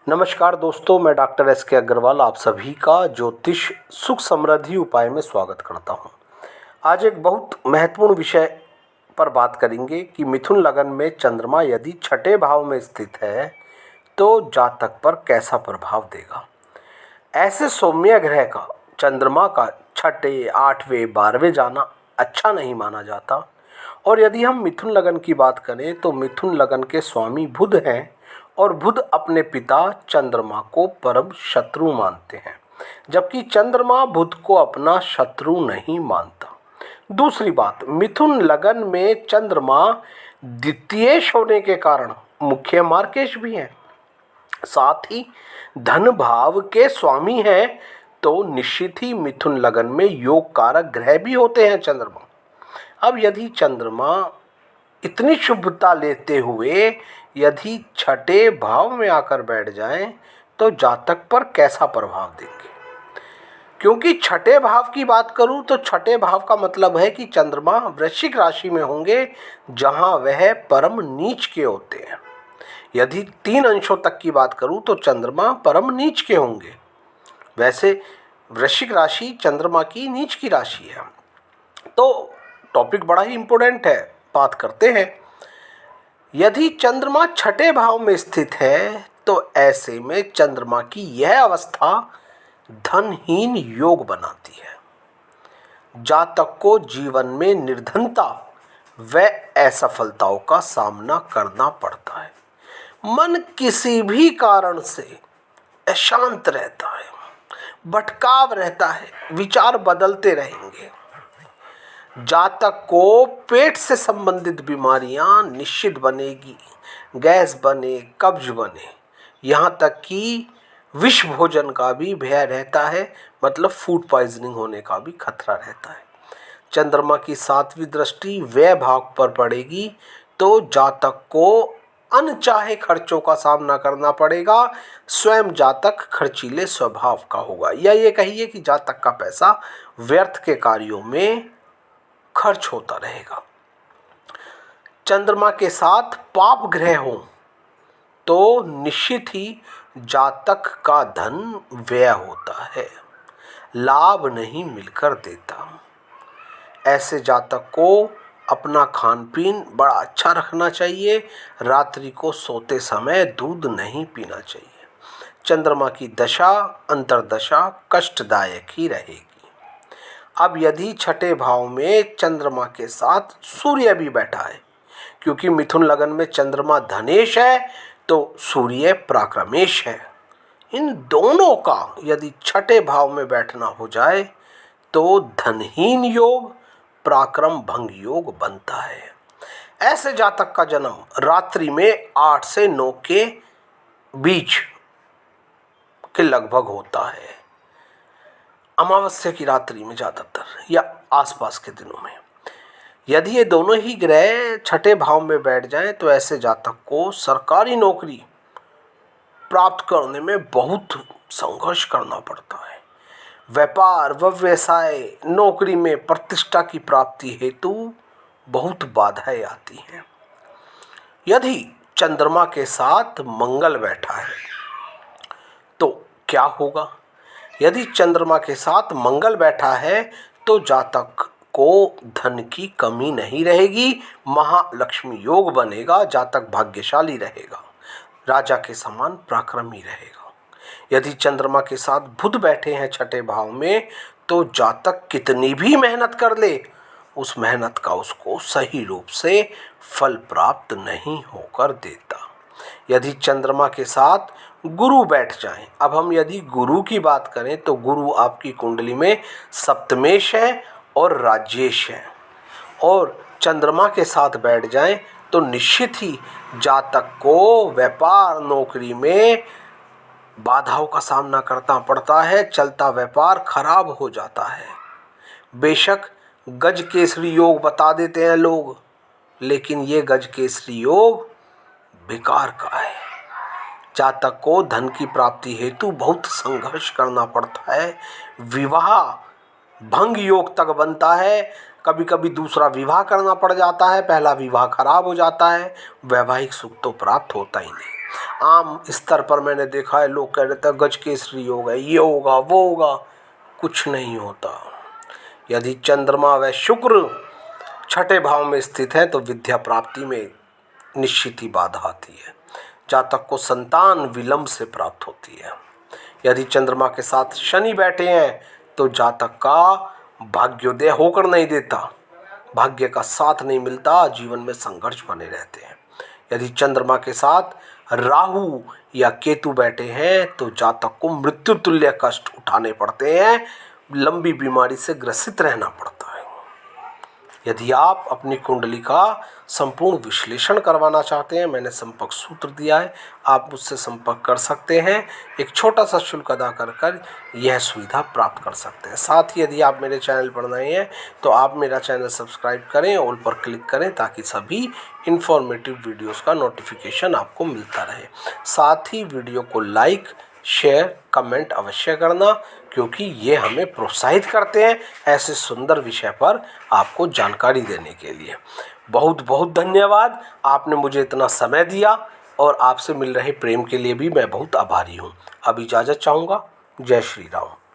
नमस्कार दोस्तों, मैं डॉक्टर एस के अग्रवाल आप सभी का ज्योतिष सुख समृद्धि उपाय में स्वागत करता हूं। आज एक बहुत महत्वपूर्ण विषय पर बात करेंगे कि मिथुन लगन में चंद्रमा यदि छठे भाव में स्थित है तो जातक पर कैसा प्रभाव देगा। ऐसे सौम्य ग्रह का चंद्रमा का छठे, आठवें, 12वें जाना अच्छा नहीं माना जाता। और यदि हम मिथुन लगन की बात करें तो मिथुन लगन के स्वामी बुध हैं और बुध अपने पिता चंद्रमा को परम शत्रु मानते हैं, जबकि चंद्रमा बुध को अपना शत्रु नहीं मानता। दूसरी बात, मिथुन लगन में चंद्रमा द्वितीयेश होने के कारण मुख्य मार्केश भी हैं, साथ ही धन भाव के स्वामी हैं, तो निश्चित ही मिथुन लगन में योग कारक ग्रह भी होते हैं चंद्रमा। अब यदि चंद्रमा इतनी शुभता लेते हुए यदि छठे भाव में आकर बैठ जाएं तो जातक पर कैसा प्रभाव देंगे। क्योंकि छठे भाव की बात करूं तो छठे भाव का मतलब है कि चंद्रमा वृश्चिक राशि में होंगे, जहां वह परम नीच के होते हैं। यदि 3 अंशों तक की बात करूं तो चंद्रमा परम नीच के होंगे। वैसे वृश्चिक राशि चंद्रमा की नीच की राशि है। तो टॉपिक बड़ा ही इंपॉर्टेंट है, बात करते हैं। यदि चंद्रमा छठे भाव में स्थित है तो ऐसे में चंद्रमा की यह अवस्था धनहीन योग बनाती है। जातक को जीवन में निर्धनता व असफलताओं का सामना करना पड़ता है। मन किसी भी कारण से अशांत रहता है, भटकाव रहता है, विचार बदलते रहेंगे। जातक को पेट से संबंधित बीमारियां निश्चित बनेगी, गैस बने, कब्ज बने, यहाँ तक कि विष भोजन का भी भय रहता है, मतलब फूड पॉइजनिंग होने का भी खतरा रहता है। चंद्रमा की 7वीं दृष्टि व्यय भाव पर पड़ेगी तो जातक को अनचाहे खर्चों का सामना करना पड़ेगा। स्वयं जातक खर्चीले स्वभाव का होगा, या ये कहिए कि जातक का पैसा व्यर्थ के कार्यों में खर्च होता रहेगा। चंद्रमा के साथ पाप ग्रह हो तो निश्चित ही जातक का धन व्यय होता है, लाभ नहीं मिलकर देता। ऐसे जातक को अपना खान पीन बड़ा अच्छा रखना चाहिए। रात्रि को सोते समय दूध नहीं पीना चाहिए। चंद्रमा की दशा अंतर्दशा कष्टदायक ही रहेगी। अब यदि छठे भाव में चंद्रमा के साथ सूर्य भी बैठा है, क्योंकि मिथुन लगन में चंद्रमा धनेश है तो सूर्य पराक्रमेश है, इन दोनों का यदि छठे भाव में बैठना हो जाए तो धनहीन योग, पराक्रम भंग योग बनता है। ऐसे जातक का जन्म रात्रि में 8 से 9 के बीच के लगभग होता है, अमावस्या की रात्रि में ज़्यादातर, या आसपास के दिनों में। यदि ये दोनों ही ग्रह छठे भाव में बैठ जाएं तो ऐसे जातक को सरकारी नौकरी प्राप्त करने में बहुत संघर्ष करना पड़ता है। व्यापार व व्यवसाय, नौकरी में प्रतिष्ठा की प्राप्ति हेतु बहुत बाधाएं आती हैं। यदि चंद्रमा के साथ मंगल बैठा है तो क्या होगा। यदि चंद्रमा के साथ मंगल बैठा है तो जातक को धन की कमी नहीं रहेगी, महालक्ष्मी योग बनेगा, जातक भाग्यशाली रहेगा, राजा के समान पराक्रमी रहेगा। यदि चंद्रमा के साथ बुध बैठे हैं छठे भाव में तो जातक कितनी भी मेहनत कर ले, उस मेहनत का उसको सही रूप से फल प्राप्त नहीं होकर देता। यदि चंद्रमा के साथ गुरु बैठ जाएं, अब हम यदि गुरु की बात करें तो गुरु आपकी कुंडली में सप्तमेश है और राज्येश है, और चंद्रमा के साथ बैठ जाएं तो निश्चित ही जातक को व्यापार नौकरी में बाधाओं का सामना करना पड़ता है, चलता व्यापार खराब हो जाता है। बेशक गज केसरी योग बता देते हैं लोग, लेकिन ये गज केसरी योग बेकार का है। जातक को धन की प्राप्ति हेतु बहुत संघर्ष करना पड़ता है। विवाह भंग योग तक बनता है, कभी कभी दूसरा विवाह करना पड़ जाता है, पहला विवाह खराब हो जाता है, वैवाहिक सुख तो प्राप्त होता ही नहीं। आम स्तर पर मैंने देखा है लोग कह रहे थे गज केसरी होगा, ये होगा वो होगा, कुछ नहीं होता। यदि चंद्रमा व शुक्र छठे भाव में स्थित है तो विद्या प्राप्ति में निश्चित ही बाधा आती है। जातक को संतान विलंब से प्राप्त होती है। यदि चंद्रमा के साथ शनि बैठे हैं तो जातक का भाग्योदय होकर नहीं देता, भाग्य का साथ नहीं मिलता, जीवन में संघर्ष बने रहते हैं। यदि चंद्रमा के साथ राहु या केतु बैठे हैं तो जातक को मृत्यु तुल्य कष्ट उठाने पड़ते हैं, लंबी बीमारी से ग्रसित रहना पड़ता है। यदि आप अपनी कुंडली का संपूर्ण विश्लेषण करवाना चाहते हैं, मैंने संपर्क सूत्र दिया है, आप मुझसे संपर्क कर सकते हैं। एक छोटा सा शुल्क अदा कर यह सुविधा प्राप्त कर सकते हैं। साथ ही यदि आप मेरे चैनल पर नए हैं तो आप मेरा चैनल सब्सक्राइब करें, ऑल पर क्लिक करें ताकि सभी इन्फॉर्मेटिव वीडियोस का नोटिफिकेशन आपको मिलता रहे। साथ ही वीडियो को लाइक, शेयर, कमेंट अवश्य करना, क्योंकि ये हमें प्रोत्साहित करते हैं ऐसे सुंदर विषय पर आपको जानकारी देने के लिए। बहुत बहुत धन्यवाद, आपने मुझे इतना समय दिया और आपसे मिल रहे प्रेम के लिए भी मैं बहुत आभारी हूँ। अब इजाज़त चाहूँगा। जय श्री राम।